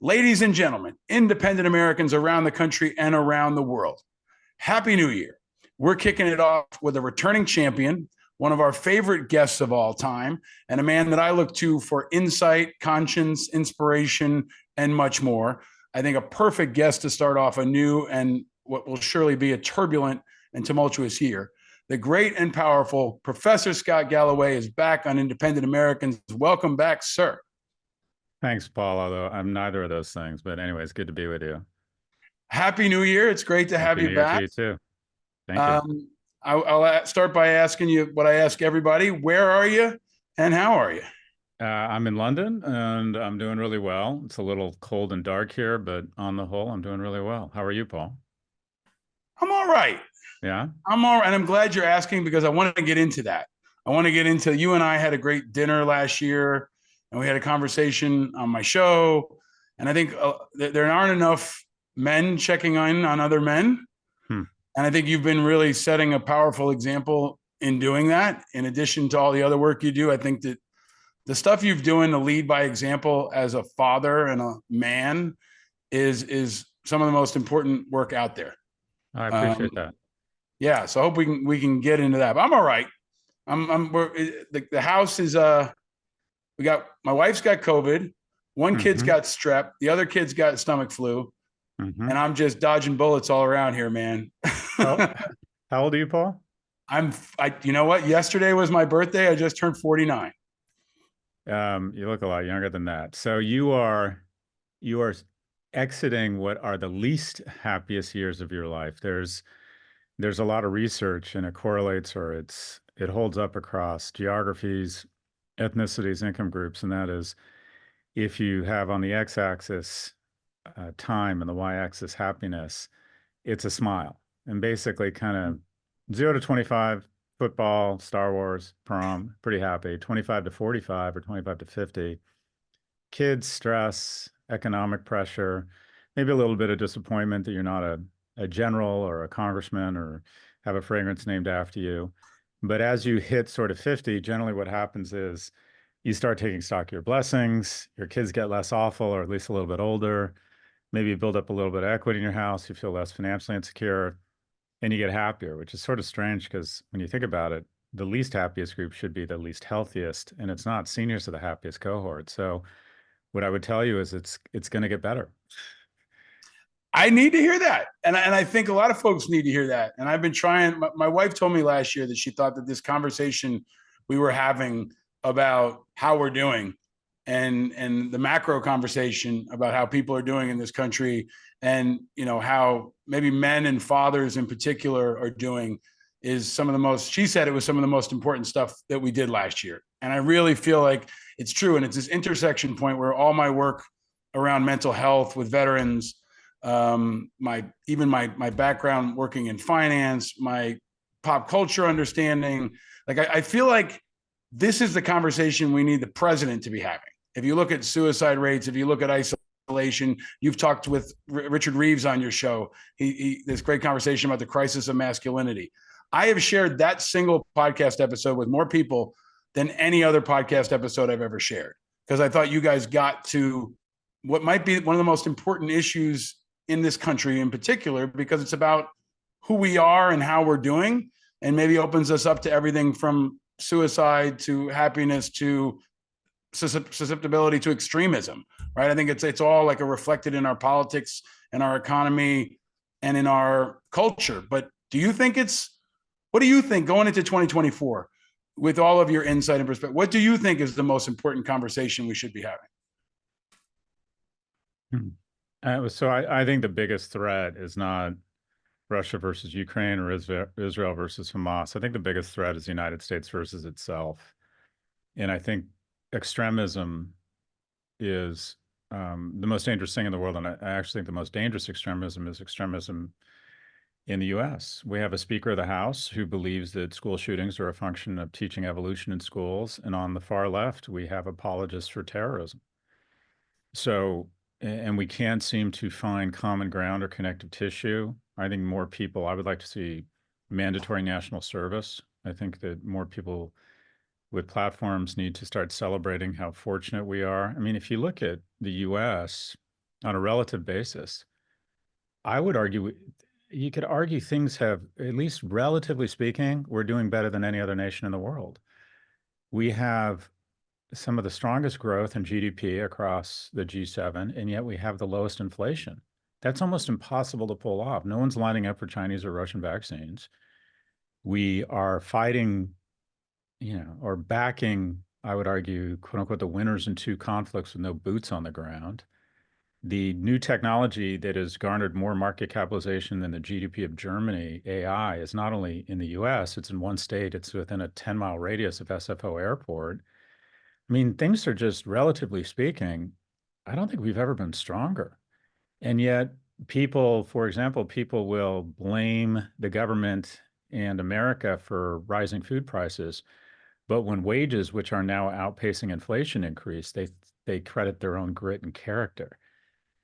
Ladies and gentlemen, independent Americans around the country and around the world, Happy New Year. We're kicking it off with a returning champion, one of our favorite guests of all time, and a man that I look to for insight, conscience, inspiration, and much more. I think a perfect guest to start off a new and what will surely be a turbulent and tumultuous year. The great and powerful Professor Scott Galloway is back on Independent Americans. Welcome back, sir. Thanks, Paul, although I'm neither of those things. But anyway, it's good to be with you. Happy New Year. It's great to have Happy you New Year back. to you, too. Thank you. I'll start by asking you what I ask everybody. Where are you and how are you? I'm in London, and I'm doing really well. It's a little cold and dark here, but on the whole, I'm doing really well. How are you, Paul? I'm all right. Yeah? I'm all right. And I'm glad you're asking because I want to get into that. I want to get into you and I had a great dinner last year and we had a conversation on my show. And I think there aren't enough men checking in on other men. Hmm. And I think you've been really setting a powerful example in doing that. In addition to all the other work you do, I think that the stuff you've doing to lead by example as a father and a man is some of the most important work out there. I appreciate that. Yeah, so I hope we can get into that. But I'm all right. The house is we got my wife's got COVID, one kid's got strep, the other kid's got stomach flu, and I'm just dodging bullets all around here, man. How old are you, Paul? You know what? Yesterday was my birthday. I just turned 49. You look a lot younger than that. So you are exiting what are the least happiest years of your life. There's a lot of research and it correlates or it holds up across geographies, ethnicities, income groups, and that is if you have on the x-axis time and the y-axis happiness, it's a smile. And basically kind of 0 to 25, football, Star Wars, prom, pretty happy. 25 to 45 or 25 to 50, kids, stress, economic pressure, maybe a little bit of disappointment that you're not a general or a congressman or have a fragrance named after you. But as you hit sort of 50, generally what happens is you start taking stock of your blessings, your kids get less awful or at least a little bit older. Maybe you build up a little bit of equity in your house, you feel less financially insecure, and you get happier, which is sort of strange because when you think about it, the least happiest group should be the least healthiest, and it's not. Seniors are the happiest cohort. So what I would tell you is it's going to get better. I need to hear that. And I think a lot of folks need to hear that. And I've been trying, my wife told me last year that she thought that this conversation we were having about how we're doing and the macro conversation about how people are doing in this country and, you know, how maybe men and fathers in particular are doing is some of the most, she said it was some of the most important stuff that we did last year. And I really feel like it's true. And it's this intersection point where all my work around mental health with veterans, my background working in finance, my pop culture understanding, like I feel like this is the conversation we need the president to be having. If you look at suicide rates, if you look at isolation, you've talked with Richard Reeves on your show. This great conversation about the crisis of masculinity. I have shared that single podcast episode with more people than any other podcast episode I've ever shared because I thought you guys got to what might be one of the most important issues in this country in particular, because it's about who we are and how we're doing, and maybe opens us up to everything from suicide to happiness to susceptibility to extremism, right? I think it's all like a reflected in our politics and our economy and in our culture. But what do you think going into 2024 with all of your insight and perspective? What do you think is the most important conversation we should be having? So I think the biggest threat is not Russia versus Ukraine or Israel versus Hamas. I think the biggest threat is the United States versus itself. And I think extremism is the most dangerous thing in the world. And I actually think the most dangerous extremism is extremism in the US. We have a Speaker of the House who believes that school shootings are a function of teaching evolution in schools. And on the far left, we have apologists for terrorism. So, and we can't seem to find common ground or connective tissue. I think more people, I would like to see mandatory national service. I think that more people with platforms need to start celebrating how fortunate we are. I mean, if you look at the US, on a relative basis. I would argue, you could argue things have, at least relatively speaking, we're doing better than any other nation in the world. We have some of the strongest growth in GDP across the G7, and yet we have the lowest inflation. That's almost impossible to pull off. No one's lining up for Chinese or Russian vaccines. We are fighting, or backing, I would argue, quote unquote, the winners in two conflicts with no boots on the ground. The new technology that has garnered more market capitalization than the GDP of Germany, AI, is not only in the US, it's in one state, it's within a 10-mile radius of SFO airport. I mean, things are just, relatively speaking, I don't think we've ever been stronger. And yet, people, for example, people will blame the government and America for rising food prices. But when wages, which are now outpacing inflation, increase, they credit their own grit and character.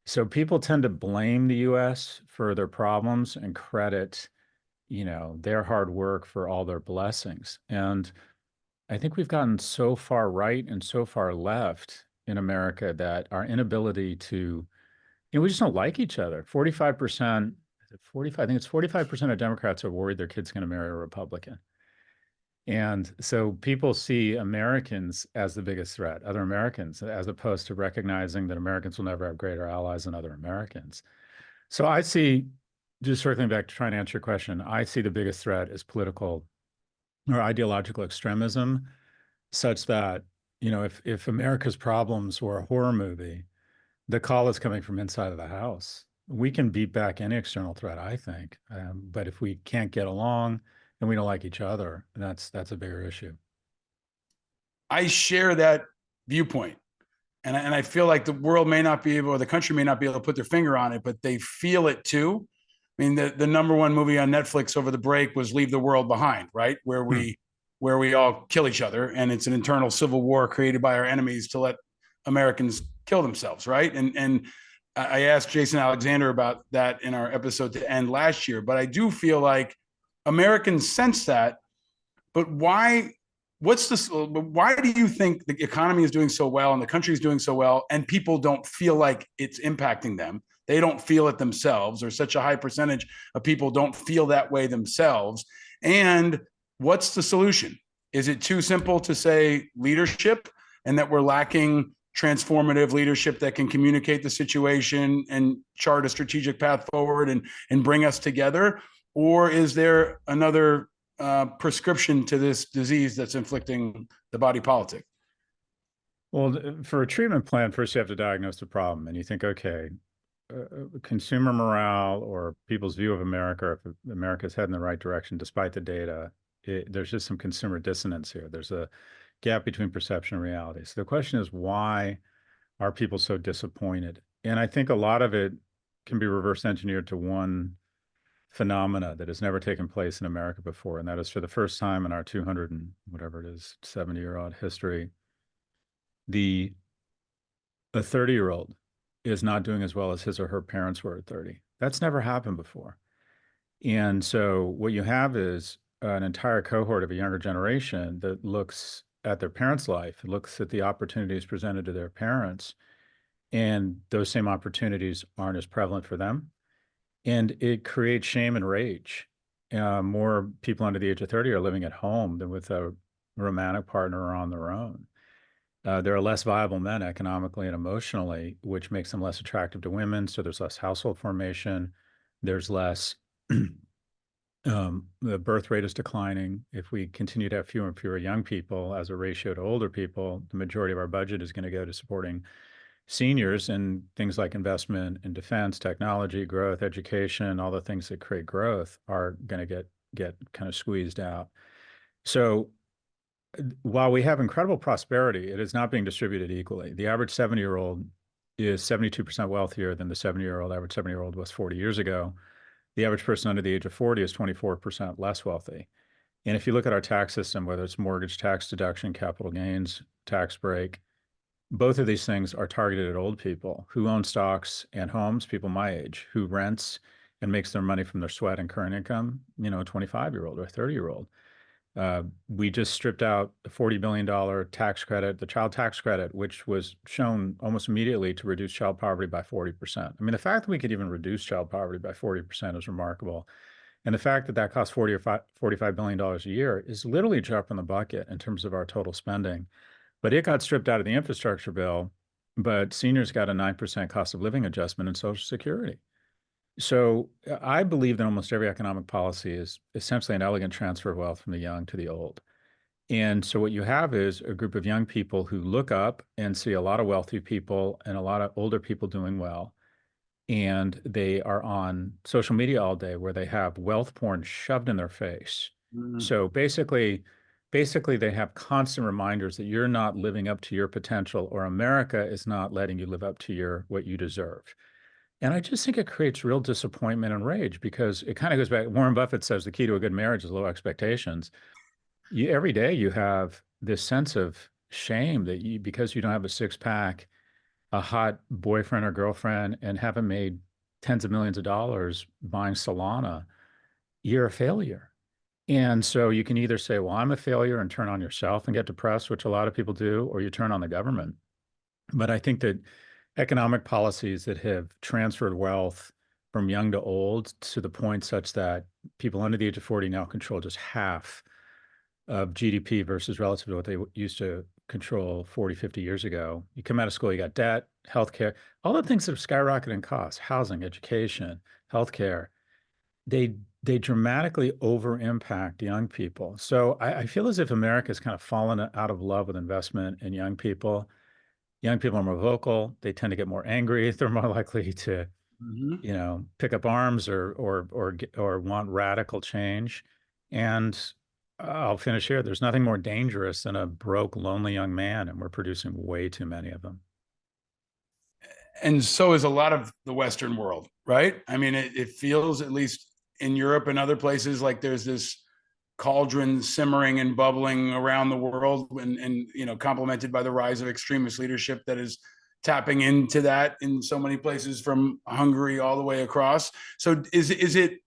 So people tend to blame the US for their problems and credit, their hard work for all their blessings. And I think we've gotten so far right and so far left in America that our inability to, we just don't like each other. 45%, 45, I think it's 45% of Democrats are worried their kid's going to marry a Republican. And so people see Americans as the biggest threat, other Americans, as opposed to recognizing that Americans will never have greater allies than other Americans. So I see, just circling back to trying to answer your question, I see the biggest threat as political or ideological extremism, such that, if America's problems were a horror movie, the call is coming from inside of the house. We can beat back any external threat, I think. But if we can't get along and we don't like each other, that's a bigger issue. I share that viewpoint. And I feel like the world may not be able, or the country may not be able to put their finger on it, but they feel it too. I mean, the number one movie on Netflix over the break was Leave the World Behind, right? Where we all kill each other, and it's an internal civil war created by our enemies to let Americans kill themselves, right? And I asked Jason Alexander about that in our episode to end last year, but I do feel like Americans sense that. But why? What's this? Why do you think the economy is doing so well and the country is doing so well, and people don't feel like it's impacting them? They don't feel it themselves, or such a high percentage of people don't feel that way themselves. And what's the solution? Is it too simple to say leadership, and that we're lacking transformative leadership that can communicate the situation and chart a strategic path forward and bring us together? Or is there another prescription to this disease that's inflicting the body politic? Well, for a treatment plan, first you have to diagnose the problem, and you think, okay, consumer morale or people's view of America, if America's heading in the right direction despite the data, there's just some consumer dissonance here. There's a gap between perception and reality. So the question is, why are people so disappointed? And I think a lot of it can be reverse engineered to one phenomena that has never taken place in America before, and that is, for the first time in our 200 and whatever it is, 70-year-old history, a 30-year-old is not doing as well as his or her parents were at 30. That's never happened before. And so what you have is an entire cohort of a younger generation that looks at their parents' life, looks at the opportunities presented to their parents, and those same opportunities aren't as prevalent for them. And it creates shame and rage. More people under the age of 30 are living at home than with a romantic partner or on their own. There are less viable men economically and emotionally, which makes them less attractive to women. So there's less household formation. There's less, the birth rate is declining. If we continue to have fewer and fewer young people as a ratio to older people, the majority of our budget is going to go to supporting seniors, and things like investment in defense, technology, growth, education, all the things that create growth are going to get kind of squeezed out. So while we have incredible prosperity, it is not being distributed equally. The average 70-year-old is 72% wealthier than the 70-year-old average 70-year-old was 40 years ago. The average person under the age of 40 is 24% less wealthy. And if you look at our tax system, whether it's mortgage tax deduction, capital gains, tax break, both of these things are targeted at old people who own stocks and homes, people my age, who rents and makes their money from their sweat and current income, a 25-year-old or a 30-year-old. We just stripped out a $40 billion tax credit, the child tax credit, which was shown almost immediately to reduce child poverty by 40%. I mean, the fact that we could even reduce child poverty by 40% is remarkable. And the fact that that costs $45 billion a year is literally a drop in the bucket in terms of our total spending. But it got stripped out of the infrastructure bill, but seniors got a 9% cost of living adjustment in Social Security. So I believe that almost every economic policy is essentially an elegant transfer of wealth from the young to the old. And so what you have is a group of young people who look up and see a lot of wealthy people and a lot of older people doing well. And they are on social media all day where they have wealth porn shoved in their face. Mhm. So basically they have constant reminders that you're not living up to your potential or America is not letting you live up to your what you deserve. And I just think it creates real disappointment and rage because it kind of goes back. Warren Buffett says the key to a good marriage is low expectations. Every day you have this sense of shame that because you don't have a six pack, a hot boyfriend or girlfriend, and haven't made tens of millions of dollars buying Solana, you're a failure. And so you can either say, well, I'm a failure and turn on yourself and get depressed, which a lot of people do, or you turn on the government. But I think that economic policies that have transferred wealth from young to old to the point such that people under the age of 40 now control just half of GDP versus relative to what they used to control 40, 50 years ago. You come out of school, you got debt, healthcare, all the things that have skyrocketed in costs, housing, education, healthcare. They dramatically over impact young people. So I feel as if America's kind of fallen out of love with investment in young people. Young people are more vocal. They tend to get more angry. They're more likely to, Mhm. pick up arms or want radical change. And I'll finish here. There's nothing more dangerous than a broke, lonely young man, and we're producing way too many of them. And so is a lot of the Western world, right? I mean, it feels, at least in Europe and other places, like there's this cauldron simmering and bubbling around the world, and complemented by the rise of extremist leadership that is tapping into that in so many places, from Hungary all the way across. So is it,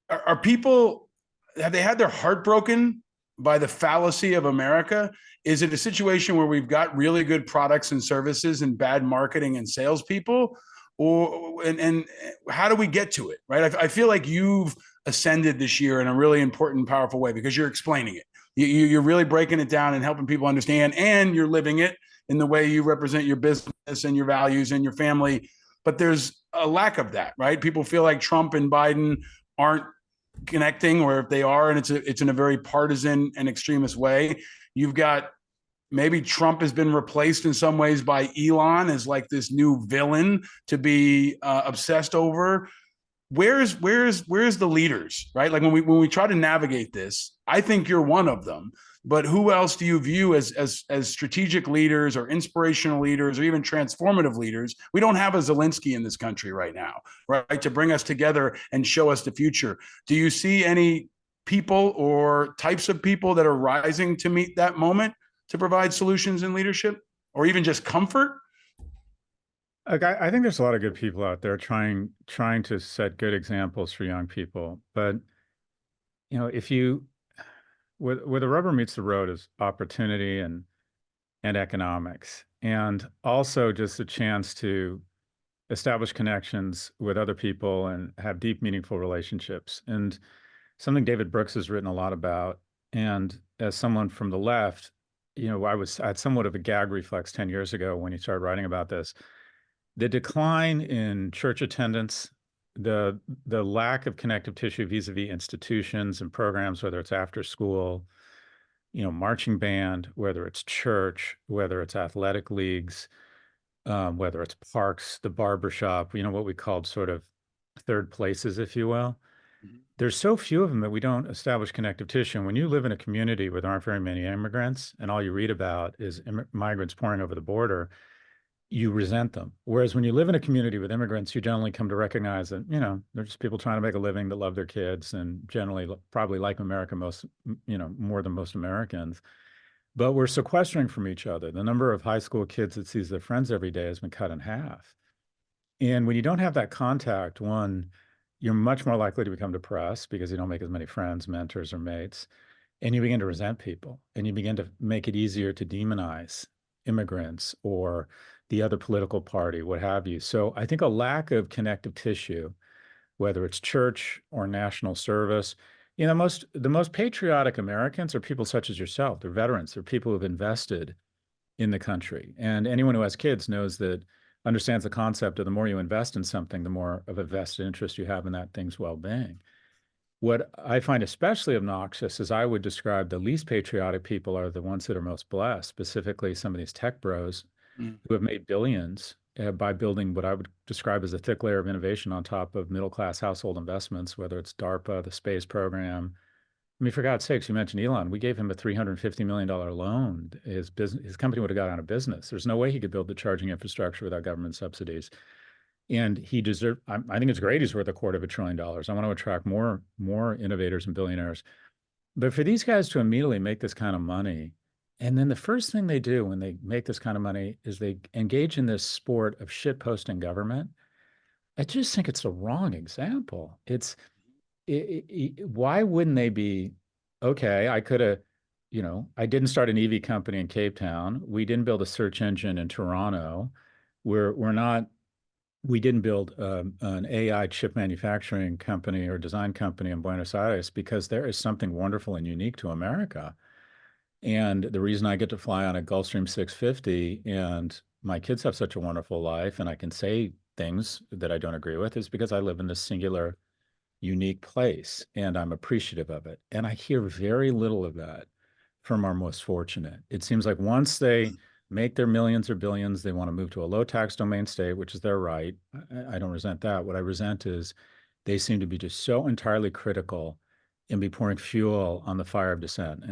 are people, have they had their heart broken by the fallacy of America? Is it a situation where we've got really good products and services and bad marketing and salespeople? And how do we get to it? Right. I feel like you've ascended this year in a really important, powerful way because you're explaining it. You're really breaking it down and helping people understand, and you're living it in the way you represent your business and your values and your family. But there's a lack of that, right? People feel like Trump and Biden aren't connecting, or if they are, and it's in a very partisan and extremist way. You've got, maybe Trump has been replaced in some ways by Elon as like this new villain to be obsessed over. Where's the leaders, right? Like when we try to navigate this, I think you're one of them. But who else do you view as strategic leaders or inspirational leaders or even transformative leaders? We don't have a Zelensky in this country right now, right? To bring us together and show us the future. Do you see any people or types of people that are rising to meet that moment to provide solutions in leadership, or even just comfort? Like, I think there's a lot of good people out there trying to set good examples for young people. But if you where the rubber meets the road is opportunity and economics, and also just a chance to establish connections with other people and have deep, meaningful relationships. And something David Brooks has written a lot about. And as someone from the left, I had somewhat of a gag reflex 10 years ago when he started writing about this. The decline in church attendance, the lack of connective tissue vis-a-vis institutions and programs, whether it's after school, marching band, whether it's church, whether it's athletic leagues, whether it's parks, the barbershop, what we called sort of third places, if you will. There's so few of them that we don't establish connective tissue. And when you live in a community where there aren't very many immigrants and all you read about is migrants pouring over the border, you resent them. Whereas when you live in a community with immigrants, you generally come to recognize that, they're just people trying to make a living that love their kids and generally probably like America more than most Americans. But we're sequestering from each other. The number of high school kids that sees their friends every day has been cut in half. And when you don't have that contact, one, you're much more likely to become depressed because you don't make as many friends, mentors, or mates. and you begin to resent people, and you begin to make it easier to demonize immigrants or the other political party, what have you. So I think a lack of connective tissue, whether it's church or national service, the most patriotic Americans are people such as yourself. They're veterans. They're people who've invested in the country. And anyone who has kids knows that, understands the concept of the more you invest in something, the more of a vested interest you have in that thing's well-being. What I find especially obnoxious is I would describe the least patriotic people are the ones that are most blessed, specifically some of these tech bros Mm. who have made billions by building what I would describe as a thick layer of innovation on top of middle class household investments, whether it's DARPA, the space program. I mean, for God's sakes, you mentioned Elon. We gave him a $350 million loan. His company would have got out of business. There's no way he could build the charging infrastructure without government subsidies. And he deserved, I think it's great he's worth $250 billion. I want to attract more innovators and billionaires. But for these guys to immediately make this kind of money, and then the first thing they do when they make this kind of money is they engage in this sport of shit posting government. I just think it's the wrong example. Why wouldn't they be okay? I could have, I didn't start an EV company in Cape Town. We didn't build a search engine in Toronto. We're not. We didn't build an AI chip manufacturing company or design company in Buenos Aires because there is something wonderful and unique to America. And the reason I get to fly on a Gulfstream 650 and my kids have such a wonderful life and I can say things that I don't agree with is because I live in this singular unique place and I'm appreciative of it. And I hear very little of that from our most fortunate. It seems like once they make their millions or billions, they want to move to a low tax domain state, which is their right. I don't resent that. What I resent is they seem to be just so entirely critical and be pouring fuel on the fire of dissent.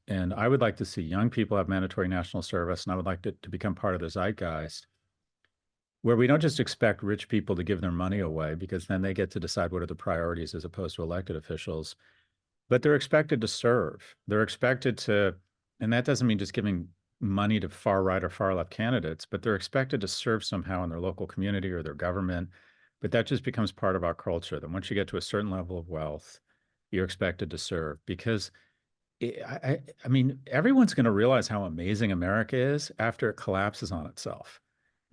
And I would like to see young people have mandatory national service, and I would like to become part of the zeitgeist where we don't just expect rich people to give their money away because then they get to decide what are the priorities as opposed to elected officials, but they're expected to serve. They're expected to, and that doesn't mean just giving money to far right or far left candidates, but they're expected to serve somehow in their local community or their government. But that just becomes part of our culture. That once you get to a certain level of wealth, you're expected to serve because I mean, everyone's going to realize how amazing America is after it collapses on itself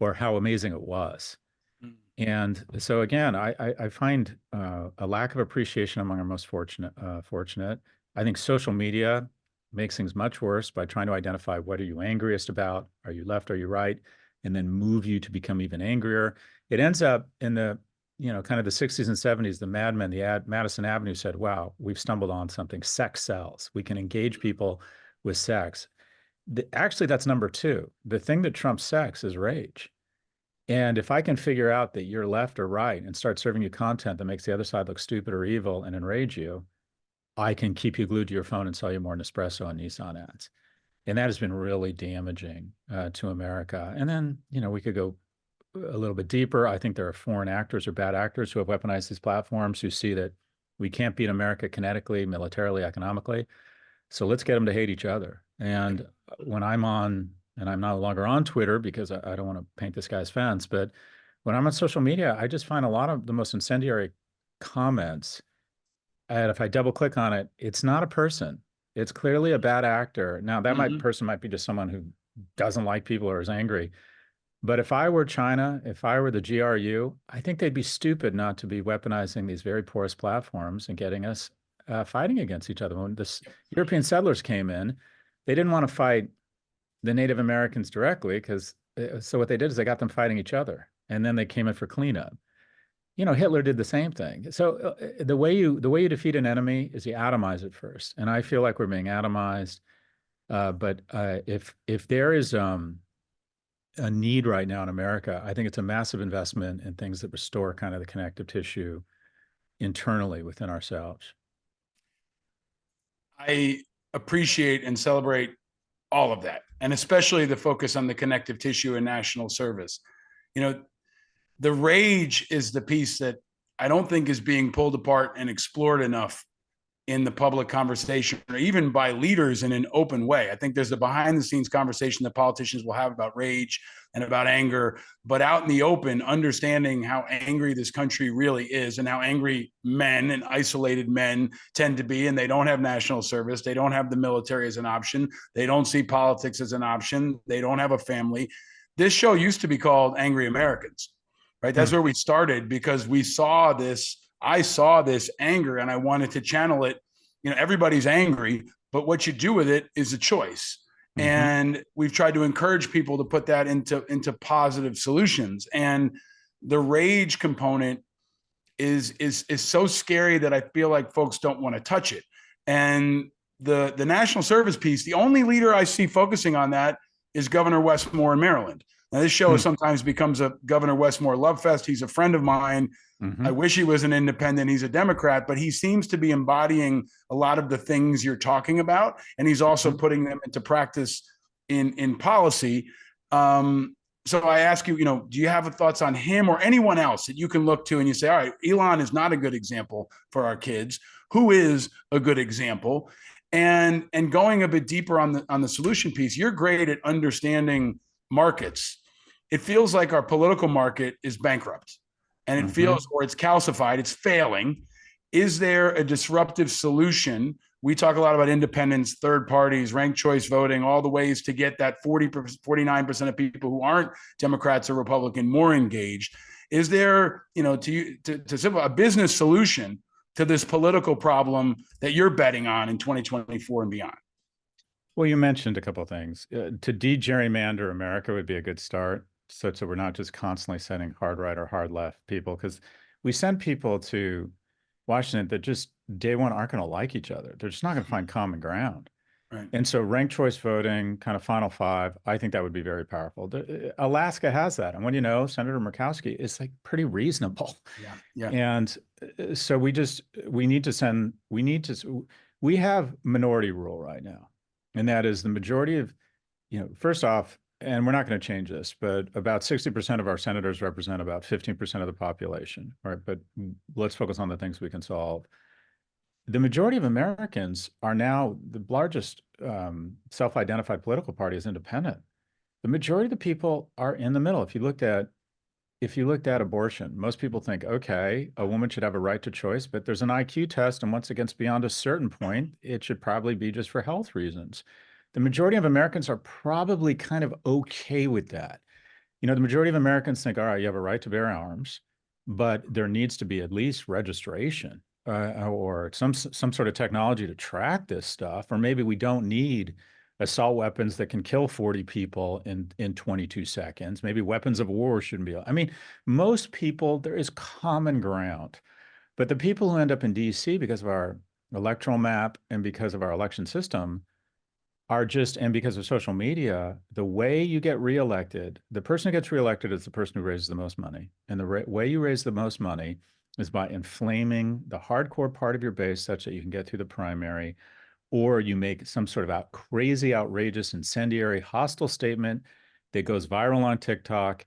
or how amazing it was. Mm. And so again, I find a lack of appreciation among our most fortunate. I think social media makes things much worse by trying to identify what are you angriest about, are you left, are you right, and then move you to become even angrier. It ends up in the kind of the 60s and 70s. The Mad Men, Madison Avenue said, "Wow, we've stumbled on something. Sex sells. We can engage people with sex." Actually, that's number two. The thing that trumps sex is rage. And if I can figure out that you're left or right and start serving you content that makes the other side look stupid or evil and enrage you, I can keep you glued to your phone and sell you more Nespresso and Nissan ads. And that has been really damaging to America. And then, we could go a little bit deeper. I think there are foreign actors or bad actors who have weaponized these platforms who see that we can't beat America kinetically, militarily, economically. So let's get them to hate each other. And when I'm on, and I'm no longer on Twitter because I don't want to paint this guy's fence, but when I'm on social media, I just find a lot of the most incendiary comments. And if I double click on it, it's not a person. It's clearly a bad actor. Now, Mhm. person might be just someone who doesn't like people or is angry. But if I were China, if I were the GRU, I think they'd be stupid not to be weaponizing these very porous platforms and getting us fighting against each other. When the European settlers came in, they didn't want to fight the Native Americans directly because so what they did is they got them fighting each other, and then they came in for cleanup. Hitler did the same thing. So the way you defeat an enemy is you atomize it first, and I feel like we're being atomized. But if there is a need right now in America, I think it's a massive investment in things that restore kind of the connective tissue internally within ourselves. I appreciate and celebrate all of that, and especially the focus on the connective tissue and national service. You know, the rage is the piece that I don't think is being pulled apart and explored enough in the public conversation or even by leaders in an open way. I think there's a behind the scenes conversation that politicians will have about rage and about anger, but out in the open, understanding how angry this country really is and how angry men and isolated men tend to be. And they don't have national service. They don't have the military as an option. They don't see politics as an option. They don't have a family. This show used to be called Angry Americans, right? That's where we started because we saw this. I saw this anger and I wanted to channel it. You know, everybody's angry, but what you do with it is a choice. And we've tried to encourage people to put that into positive solutions. And the rage component is so scary that I feel like folks don't want to touch it. And the national service piece, the only leader I see focusing on that is Governor Westmore in Maryland. Now, this show sometimes becomes a Governor Westmore love fest. He's a friend of mine. I wish he was an independent. He's a Democrat, but he seems to be embodying a lot of the things you're talking about. And he's also putting them into practice in policy. So I ask you, do you have thoughts on him or anyone else that you can look to and you say, all right, Elon is not a good example for our kids. Who is a good example? And going a bit deeper on the solution piece, you're great at understanding markets. It feels like our political market is bankrupt and it feels, or it's calcified, it's failing. Is there a disruptive solution? We talk a lot about independence, third parties, ranked choice voting, all the ways to get that 49% of people who aren't Democrats or Republican more engaged. Is there, to simple a business solution to this political problem that you're betting on in 2024 and beyond? Well, you mentioned a couple of things. To de-gerrymander America would be a good start, such that we're not just constantly sending hard right or hard left people, because we send people to Washington that just day one aren't going to like each other. They're just not going to find common ground. Right. And so ranked choice voting, kind of final five, I think that would be very powerful. Alaska has that. And what do you know, Senator Murkowski is like pretty reasonable. Yeah. And so we have minority rule right now. And that is the majority of, first off, and we're not going to change this, but about 60% of our senators represent about 15% of the population, right? But let's focus on the things we can solve. The majority of Americans are now the largest self-identified political party is independent. The majority of the people are in the middle. If you looked at abortion, most people think, okay, a woman should have a right to choice, but there's an IQ test, and once it gets beyond a certain point, it should probably be just for health reasons. The majority of Americans are probably kind of okay with that. The majority of Americans think, all right, you have a right to bear arms, but there needs to be at least registration or some sort of technology to track this stuff, or maybe we don't need assault weapons that can kill 40 people in 22 seconds. Maybe weapons of war shouldn't be. I mean, most people, there is common ground. But the people who end up in DC because of our electoral map and because of our election system and because of social media, the way you get reelected, the person who gets reelected is the person who raises the most money. And the way you raise the most money is by inflaming the hardcore part of your base such that you can get through the primary, or you make some sort of crazy, outrageous, incendiary, hostile statement that goes viral on TikTok,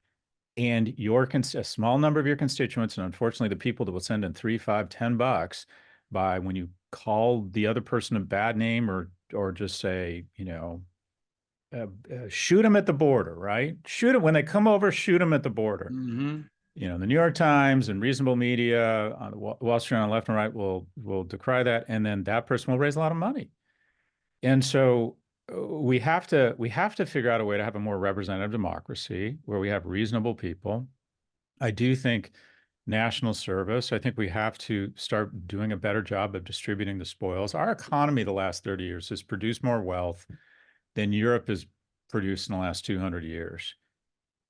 and a small number of your constituents, and unfortunately the people that will send in $3, $5, $10 by when you call the other person a bad name or just say, shoot them at the border, right? Shoot them when they come over, shoot them at the border. The New York Times and reasonable media on Wall Street on the left and right will decry that, and then that person will raise a lot of money. And so we have to figure out a way to have a more representative democracy where we have reasonable people. I do think national service, I think we have to start doing a better job of distributing the spoils. Our economy the last 30 years has produced more wealth than Europe has produced in the last 200 years.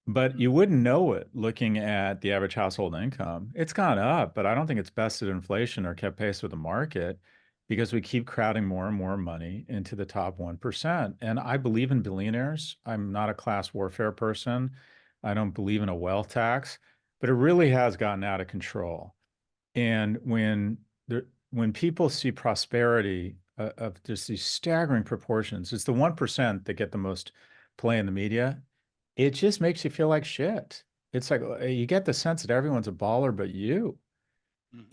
But you wouldn't know it looking at the average household income. It's gone up, but I don't think it's bested inflation or kept pace with the market because we keep crowding more and more money into the top 1%. And I believe in billionaires. I'm not a class warfare person. I don't believe in a wealth tax, but it really has gotten out of control. And when people see prosperity of just these staggering proportions, it's the 1% that get the most play in the media. It just makes you feel like shit. It's like you get the sense that everyone's a baller but you.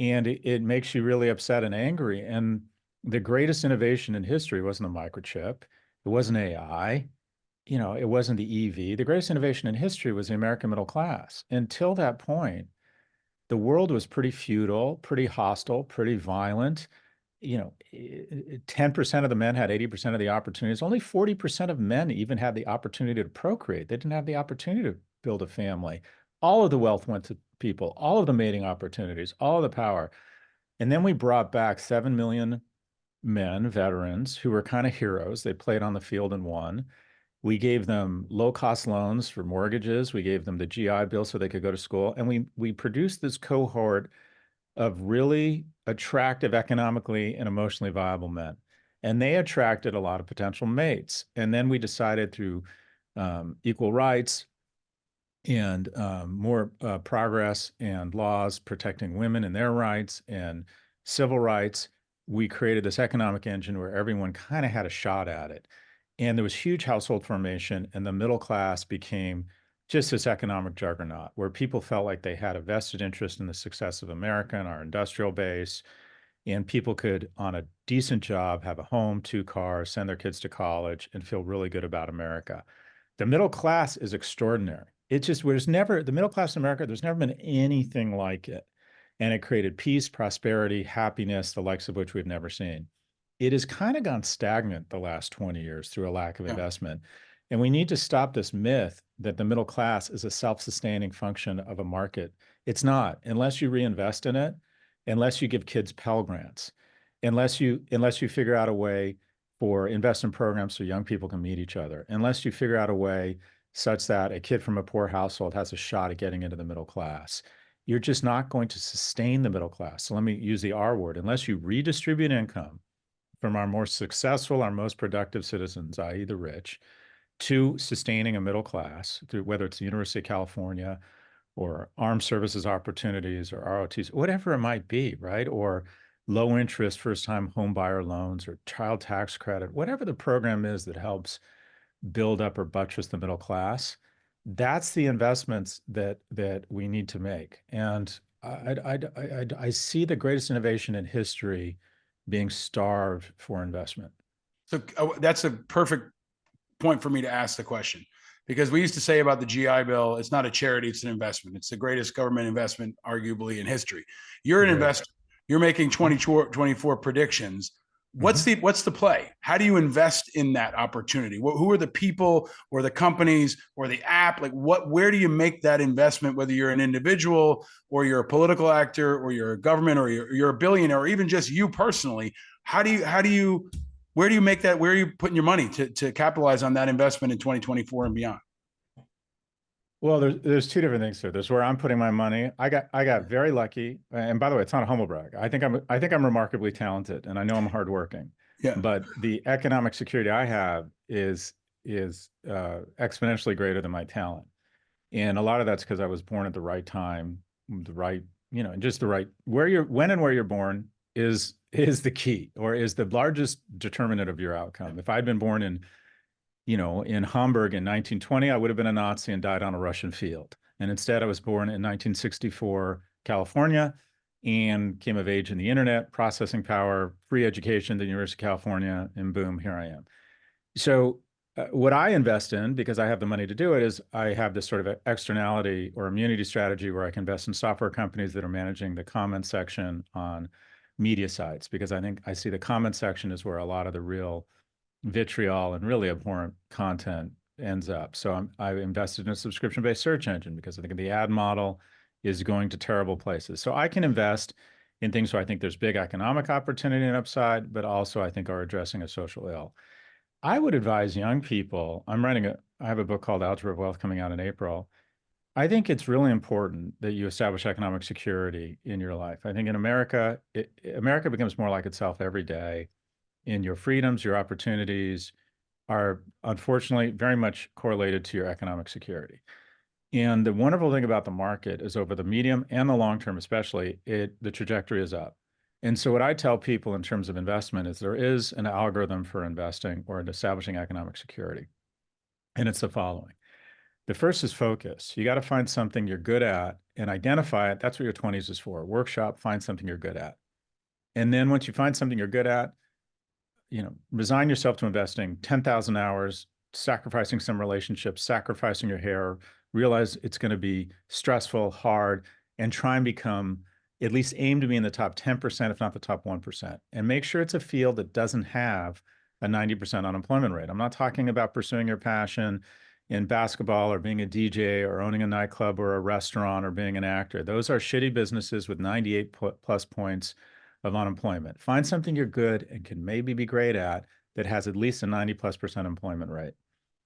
And it makes you really upset and angry. And The greatest innovation in history wasn't a microchip. It wasn't AI. It wasn't the EV. The greatest innovation in history was the American middle class. Until that point, the world was pretty feudal, pretty hostile, pretty violent. 10% of the men had 80% of the opportunities. Only 40% of men even had the opportunity to procreate. They didn't have the opportunity to build a family. All of the wealth went to people, all of the mating opportunities, all of the power. And then we brought back 7 million men, veterans, who were kind of heroes. They played on the field and won. We gave them low-cost loans for mortgages. We gave them the GI Bill so they could go to school. And we produced this cohort of really attractive, economically and emotionally viable men. And they attracted a lot of potential mates. And then we decided through equal rights and more progress and laws protecting women and their rights and civil rights, we created this economic engine where everyone kind of had a shot at it. And there was huge household formation, and the middle class became just this economic juggernaut where people felt like they had a vested interest in the success of America and our industrial base. And people could, on a decent job, have a home, 2 cars, send their kids to college, and feel really good about America. The middle class is extraordinary. It just, there's never, the middle class in America, there's never been anything like it. And it created peace, prosperity, happiness, the likes of which we've never seen. It has kind of gone stagnant the last 20 years through a lack of Yeah. investment. And we need to stop this myth that the middle class is a self-sustaining function of a market. It's not, unless you reinvest in it, unless you give kids Pell Grants, unless you figure out a way for investment programs so young people can meet each other, unless you figure out a way such that a kid from a poor household has a shot at getting into the middle class. You're just not going to sustain the middle class. So let me use the R word. Unless you redistribute income from our more successful, our most productive citizens, i.e. the rich, to sustaining a middle class, through whether it's the University of California or armed services opportunities or ROTs, whatever it might be, right? Or low interest first time home buyer loans or child tax credit, whatever the program is that helps build up or buttress the middle class, that's the investments that we need to make. And I see the greatest innovation in history being starved for investment. So that's a perfect point for me to ask the question, because we used to say about the GI Bill, it's not a charity, it's an investment. It's the greatest government investment, arguably, in history. You're an investor. You're making 2024 predictions. What's the play? How do you invest in that opportunity? Who are the people or the companies or the app? Like where do you make that investment, whether you're an individual or you're a political actor or you're a government or you're a billionaire or even just you personally? Where do you make that? Where are you putting your money to capitalize on that investment in 2024 and beyond? Well, there's two different things here. There's where I'm putting my money. I got very lucky, and by the way, it's not a humble brag. I think I'm remarkably talented, and I know I'm hardworking. Yeah. But the economic security I have is exponentially greater than my talent, and a lot of that's because I was born at the right time, the right, and just the right when and where you're born is the key, or is the largest determinant of your outcome. If I'd been born in Hamburg in 1920, I would have been a Nazi and died on a Russian field. And instead, I was born in 1964, California, and came of age in the internet, processing power, free education at the University of California, and boom, here I am. So what I invest in, because I have the money to do it, is I have this sort of externality or immunity strategy where I can invest in software companies that are managing the comment section on media sites, because I think I see the comment section is where a lot of the real vitriol and really abhorrent content ends up. So I've invested in a subscription-based search engine because I think the ad model is going to terrible places. So I can invest in things where I think there's big economic opportunity and upside, but also I think are addressing a social ill. I would advise young people, I have a book called Algebra of Wealth coming out in April. I think it's really important that you establish economic security in your life. I think in America, America becomes more like itself every day. And your freedoms, your opportunities are unfortunately very much correlated to your economic security. And the wonderful thing about the market is over the medium and the long term, especially, the trajectory is up. And so what I tell people in terms of investment is there is an algorithm for investing or establishing economic security. And it's the following. The first is focus. You got to find something you're good at and identify it. That's what your 20s is for. Workshop, find something you're good at. And then once you find something you're good at, resign yourself to investing 10,000 hours, sacrificing some relationships, sacrificing your hair, realize it's going to be stressful, hard, and try and become, at least aim to be in the top 10%, if not the top 1%. And make sure it's a field that doesn't have a 90% unemployment rate. I'm not talking about pursuing your passion in basketball or being a DJ or owning a nightclub or a restaurant or being an actor. Those are shitty businesses with 98 plus points of unemployment. Find something you're good and can maybe be great at that has at least a 90+% employment rate.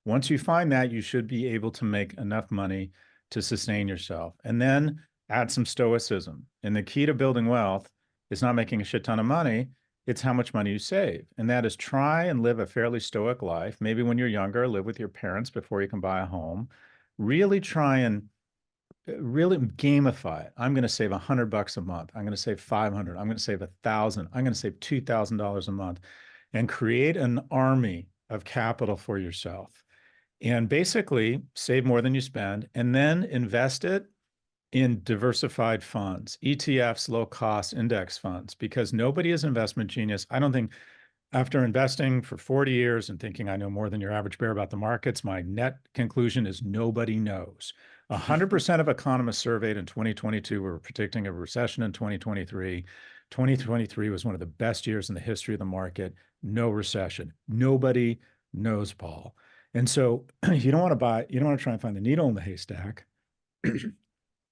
Once you find that, you should be able to make enough money to sustain yourself. And then add some stoicism. And the key to building wealth is not making a shit ton of money. It's how much money you save. And that is try and live a fairly stoic life. Maybe when you're younger, live with your parents before you can buy a home. Really try and really gamify it. I'm going to save $100 a month. I'm going to save 500. I'm going to save 1,000. I'm going to save $2,000 a month, and create an army of capital for yourself. And basically save more than you spend, and then invest it in diversified funds, ETFs, low cost index funds, because nobody is investment genius. I don't think, after investing for 40 years and thinking I know more than your average bear about the markets, my net conclusion is nobody knows. 100% of economists surveyed in 2022 were predicting a recession in 2023. 2023 was one of the best years in the history of the market. No recession. Nobody knows, Paul. And so you don't want to try and find the needle in the haystack.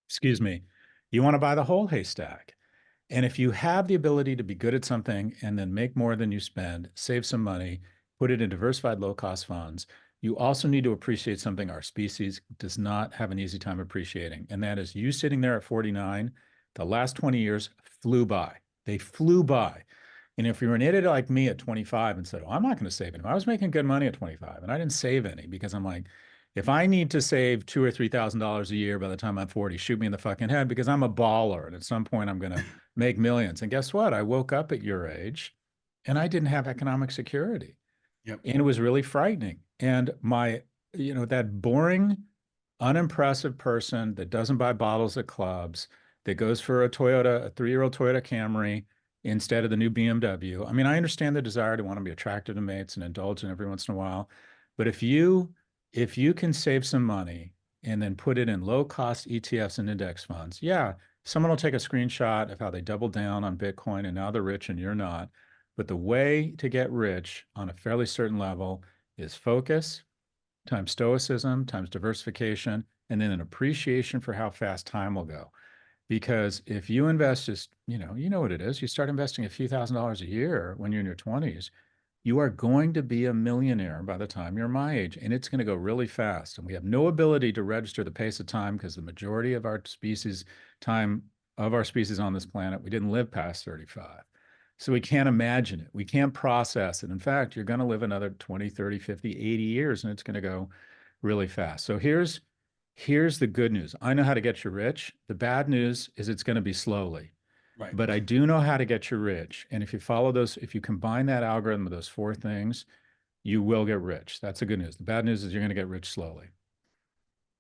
Excuse me. You want to buy the whole haystack. And if you have the ability to be good at something and then make more than you spend, save some money, put it in diversified low-cost funds, you also need to appreciate something our species does not have an easy time appreciating. And that is you sitting there at 49, the last 20 years flew by. They flew by. And if you're an idiot like me at 25 and said, oh, I'm not going to save any. I was making good money at 25 and I didn't save any because I'm like, if I need to save $2,000 or $3,000 a year by the time I'm 40, shoot me in the fucking head, because I'm a baller. And at some point I'm going to make millions. And guess what? I woke up at your age and I didn't have economic security. Yep. And it was really frightening. And that boring, unimpressive person that doesn't buy bottles at clubs, that goes for a 3-year-old Toyota Camry instead of the new BMW. I mean, I understand the desire to want to be attractive to mates and indulge in every once in a while. But if you can save some money and then put it in low-cost ETFs and index funds, yeah, someone will take a screenshot of how they doubled down on Bitcoin and now they're rich and you're not. But the way to get rich on a fairly certain level is focus times stoicism times diversification, and then an appreciation for how fast time will go. Because if you invest just, you know what it is, you start investing a few $1,000s a year when you're in your 20s, you are going to be a millionaire by the time you're my age, and it's going to go really fast. And we have no ability to register the pace of time because the majority of our species on this planet, we didn't live past 35. So we can't imagine it. We can't process it. In fact, you're going to live another 20, 30, 50, 80 years, and it's going to go really fast. So here's the good news. I know how to get you rich. The bad news is it's going to be slowly. Right. But I do know how to get you rich. And if you follow those, if you combine that algorithm with those 4 things, you will get rich. That's the good news. The bad news is you're going to get rich slowly.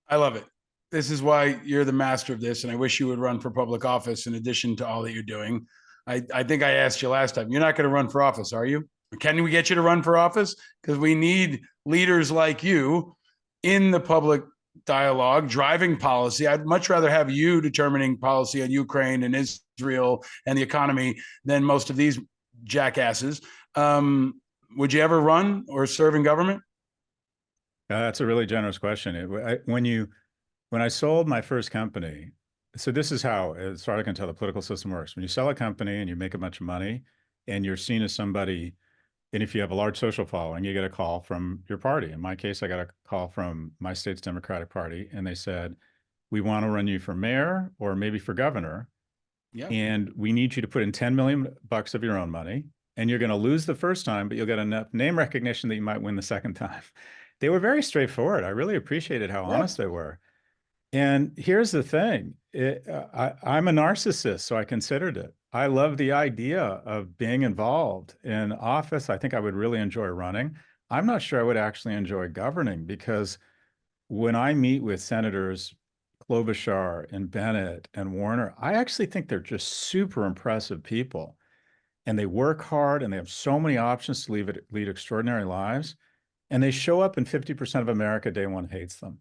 I love it. This is why you're the master of this. And I wish you would run for public office in addition to all that you're doing. I think I asked you last time, you're not going to run for office, are you? Can we get you to run for office? Because we need leaders like you in the public dialogue, driving policy. I'd much rather have you determining policy on Ukraine and Israel and the economy than most of these jackasses. Would you ever run or serve in government? That's a really generous question. When I sold my first company, so this is how, as far as I can tell, the political system works. When you sell a company and you make a bunch of money and you're seen as somebody, and if you have a large social following, you get a call from your party. In my case, I got a call from my state's Democratic Party, and they said, we want to run you for mayor or maybe for governor. Yeah. And we need you to put in $10 million of your own money. And you're going to lose the first time, but you'll get enough name recognition that you might win the second time. They were very straightforward. I really appreciated how honest they were. And here's the thing. I'm a narcissist, so I considered it. I love the idea of being involved in office. I think I would really enjoy running. I'm not sure I would actually enjoy governing, because when I meet with Senators Klobuchar and Bennett and Warner, I actually think they're just super impressive people. and they work hard and they have so many options to lead extraordinary lives. And they show up and 50% of America day one hates them.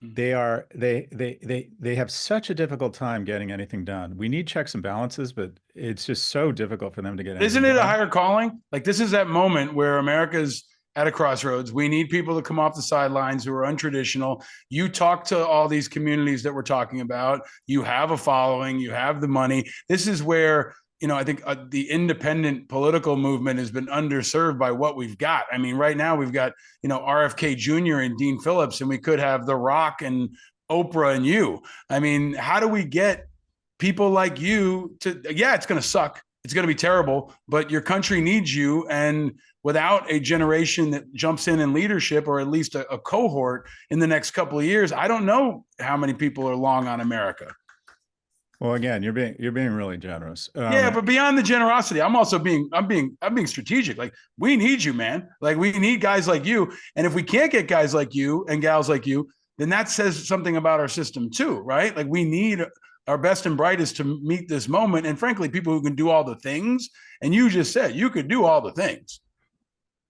They have such a difficult time getting anything done. We need checks and balances, but it's just so difficult for them to get anything Isn't it a done. higher calling? Like this is that moment where America's at a crossroads. We need people to come off the sidelines who are untraditional. You talk to all these communities that we're talking about. You have a following. You have the money. This is where, I think the independent political movement has been underserved by what we've got. I mean, right now we've got, RFK Jr. and Dean Phillips, and we could have The Rock and Oprah and you. I mean, how do we get people like you to, yeah, it's going to suck. It's going to be terrible, but your country needs you. And without a generation that jumps in leadership, or at least a cohort in the next couple of years, I don't know how many people are long on America. Well, again, you're being really generous. Yeah, but beyond the generosity, I'm being strategic. Like, we need you, man. Like, we need guys like you. And if we can't get guys like you and gals like you, then that says something about our system too, right? Like, we need our best and brightest to meet this moment. And frankly, people who can do all the things. And you just said you could do all the things.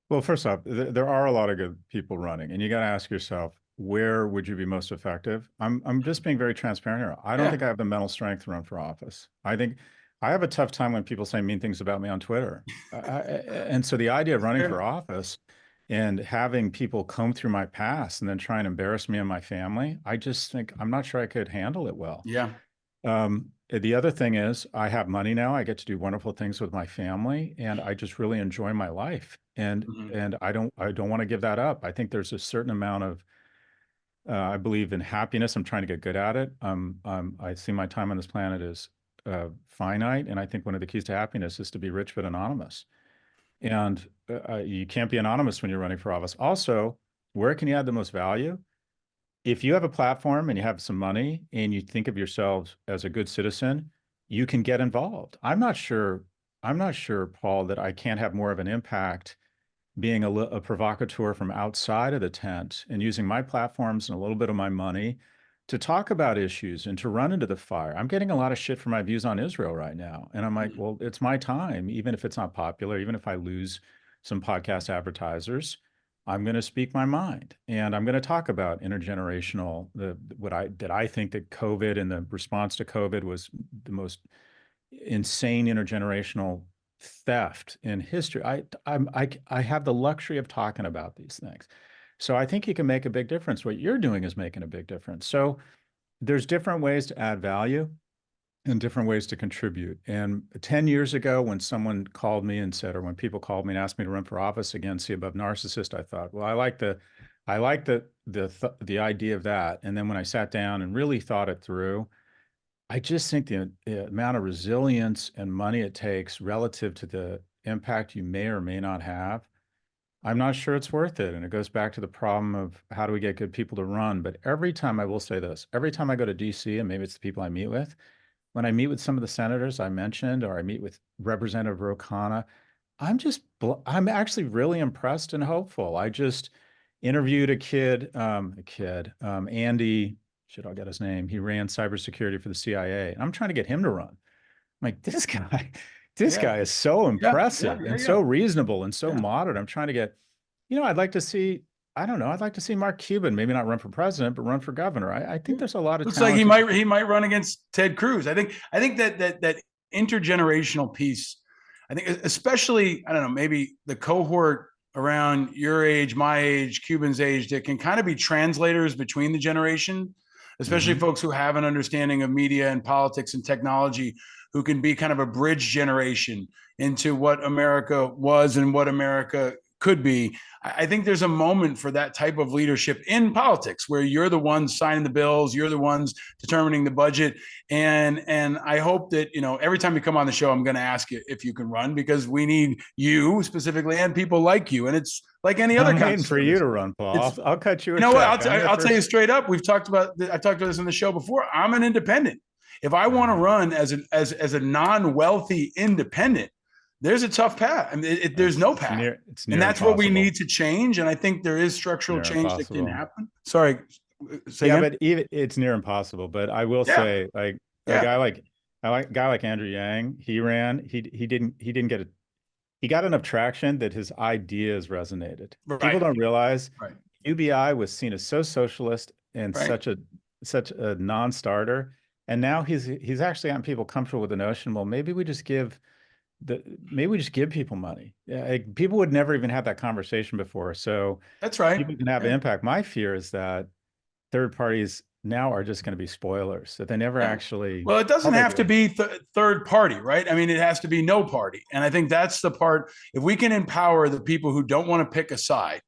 Well, first off, there are a lot of good people running, and you got to ask yourself, where would you be most effective? I'm just being very transparent here. I don't think I have the mental strength to run for office. I think I have a tough time when people say mean things about me on Twitter. And so the idea of running for office and having people comb through my past and then try and embarrass me and my family, I just think I'm not sure I could handle it well. Yeah. The other thing is I have money now. I get to do wonderful things with my family, and I just really enjoy my life. And I don't want to give that up. I think there's a certain amount of I believe in happiness. I'm trying to get good at it. I see my time on this planet as finite, and I think one of the keys to happiness is to be rich but anonymous. And you can't be anonymous when you're running for office. Also, where can you add the most value? If you have a platform and you have some money and you think of yourselves as a good citizen, you can get involved. I'm not sure, Paul, that I can't have more of an impact being a provocateur from outside of the tent and using my platforms and a little bit of my money to talk about issues and to run into the fire. I'm getting a lot of shit for my views on Israel right now. And I'm like, well, it's my time, even if it's not popular, even if I lose some podcast advertisers, I'm going to speak my mind, and I'm going to talk about intergenerational, I think that COVID and the response to COVID was the most insane intergenerational theft in history. I have the luxury of talking about these things. So I think you can make a big difference. What you're doing is making a big difference. So there's different ways to add value and different ways to contribute. And 10 years ago, when someone called me and said, or when people called me and asked me to run for office again, see above narcissist, I thought, well, I like the idea of that. And then when I sat down and really thought it through, I just think the amount of resilience and money it takes relative to the impact you may or may not have, I'm not sure it's worth it. And it goes back to the problem of how do we get good people to run? But every time, I will say this, every time I go to DC, and maybe it's the people I meet with, when I meet with some of the senators I mentioned, or I meet with Representative Ro Khanna, I'm actually really impressed and hopeful. I just interviewed a kid, Andy, I'll get his name. He ran cybersecurity for the CIA. And I'm trying to get him to run. I'm like, this guy is so impressive and so reasonable and so moderate. I'm trying to get, I'd like to see Mark Cuban, maybe not run for president, but run for governor. I think there's a lot of looks like he might run against Ted Cruz. I think that intergenerational piece, I think especially, I don't know, maybe the cohort around your age, my age, Cuban's age, that can kind of be translators between the generation, especially folks who have an understanding of media and politics and technology, who can be kind of a bridge generation into what America was and what America could be. I think there's a moment for that type of leadership in politics, where you're the ones signing the bills, you're the ones determining the budget. And I hope that, every time you come on the show, I'm going to ask you if you can run, because we need you specifically and people like you. And it's like any other kind for you to run, Paul. I'll cut you. You know what? I'll tell you straight up. I've talked about this on the show before. I'm an independent. If I want to run as a non-wealthy independent, there's a tough path. I mean, there's no path. And that's what we need to change. And I think there is structural change that can happen. Sorry. But it's near impossible. But I will say, a guy like I like a guy like Andrew Yang. He ran. He didn't get it. He got enough traction that his ideas resonated. People Right, don't realize right, UBI was seen as so socialist and right. such a non-starter, and now he's actually gotten people comfortable with the notion. Well, maybe we just give people money. Yeah, like, people would never even have that conversation before, so That's right. people can have Yeah. impact. My fear is that third parties now are just going to be spoilers, that they never Yeah. actually. Well, it All doesn't they have to do. be third party, right? I mean, it has to be no party. And I think that's the part. If we can empower the people who don't want to pick a side,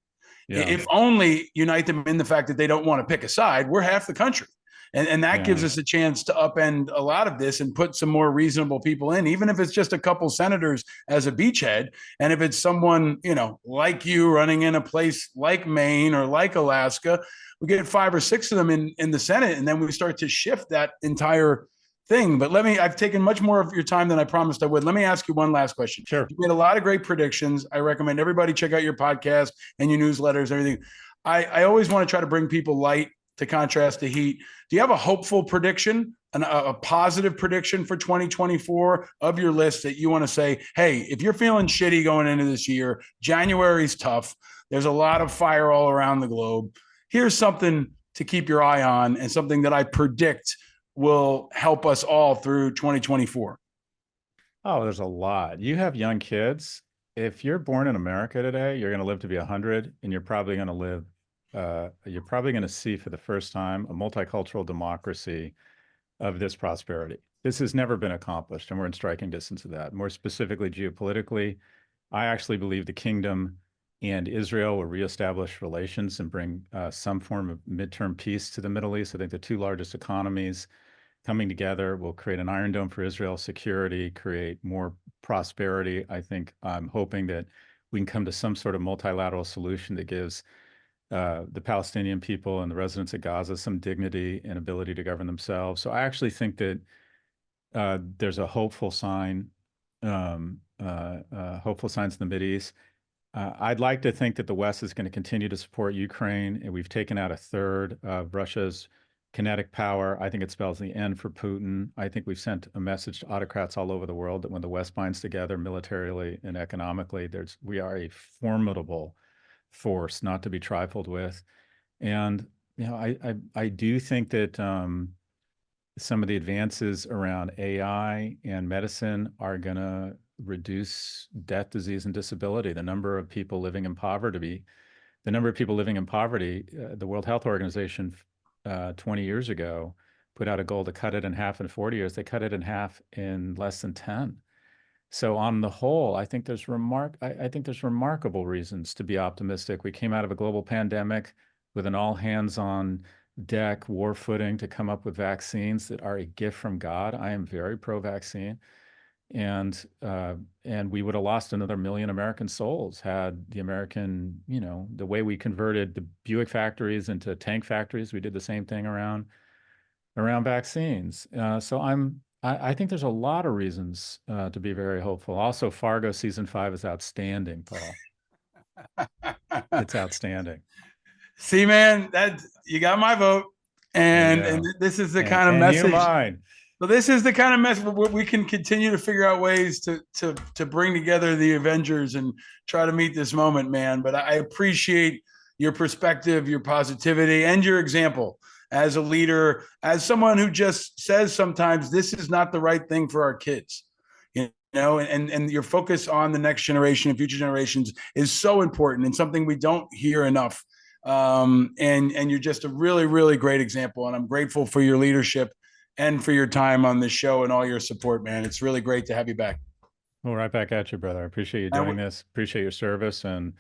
Yeah, if only unite them in the fact that they don't want to pick a side, we're half the country. And that gives yeah. us a chance to upend a lot of this and put some more reasonable people in, even if it's just a couple senators as a beachhead. And if it's someone, like you running in a place like Maine or like Alaska, we get 5 or 6 of them in the Senate, and then we start to shift that entire thing. But I've taken much more of your time than I promised I would. Let me ask you one last question. Sure. You made a lot of great predictions. I recommend everybody check out your podcast and your newsletters, and everything. I always want to try to bring people light to contrast to heat. Do you have a hopeful prediction, a positive prediction for 2024 of your list that you want to say, hey, if you're feeling shitty going into this year, January's tough. There's a lot of fire all around the globe. Here's something to keep your eye on and something that I predict will help us all through 2024. Oh, there's a lot. You have young kids. If you're born in America today, you're going to live to be 100, and you're probably going to see for the first time a multicultural democracy of this prosperity. This has never been accomplished, and we're in striking distance of that. More specifically, geopolitically, I actually believe the kingdom and Israel will reestablish relations and bring some form of midterm peace to the Middle East. I think the two largest economies coming together will create an Iron Dome for Israel security, create more prosperity. I'm hoping that we can come to some sort of multilateral solution that gives the Palestinian people and the residents of Gaza some dignity and ability to govern themselves. So I actually think that there's a hopeful signs in the Mideast. I'd like to think that the West is going to continue to support Ukraine, and we've taken out a third of Russia's kinetic power. I think it spells the end for Putin. I think we've sent a message to autocrats all over the world that when the West binds together militarily and economically, we are a formidable force not to be trifled with. And I do think that some of the advances around AI and medicine are going to reduce death, disease, and disability. The number of people living in poverty, the World Health Organization 20 years ago put out a goal to cut it in half in 40 years. They cut it in half in less than 10. So on the whole, I think there's remarkable reasons to be optimistic. We came out of a global pandemic with an all hands on deck war footing to come up with vaccines that are a gift from God. I am very pro-vaccine, and we would have lost another million American souls had the way we converted the Buick factories into tank factories. We did the same thing around vaccines. I think there's a lot of reasons to be very hopeful. Also, Fargo season 5 is outstanding, Paul. It's outstanding. See, man, that you got my vote, There you and go. this is the kind of And you message. mine. So this is the kind of mess where we can continue to figure out ways to bring together the Avengers and try to meet this moment, man. But I appreciate your perspective, your positivity, and your example as a leader, as someone who just says sometimes this is not the right thing for our kids. And your focus on the next generation and future generations is so important and something we don't hear enough. And you're just a really, really great example. And I'm grateful for your leadership and for your time on this show and all your support, man. It's really great to have you back. Well, right back at you, brother. I appreciate you doing this. Appreciate your service, and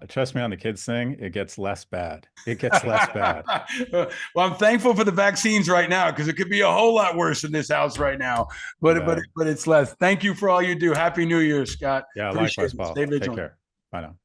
trust me on the kids thing, it gets less bad. It gets less bad. Well, I'm thankful for the vaccines right now because it could be a whole lot worse in this house right now. But it's less. Thank you for all you do. Happy New Year, Scott. Yeah, Appreciate likewise, it. Paul. Stay Take vigilant. care. Bye now.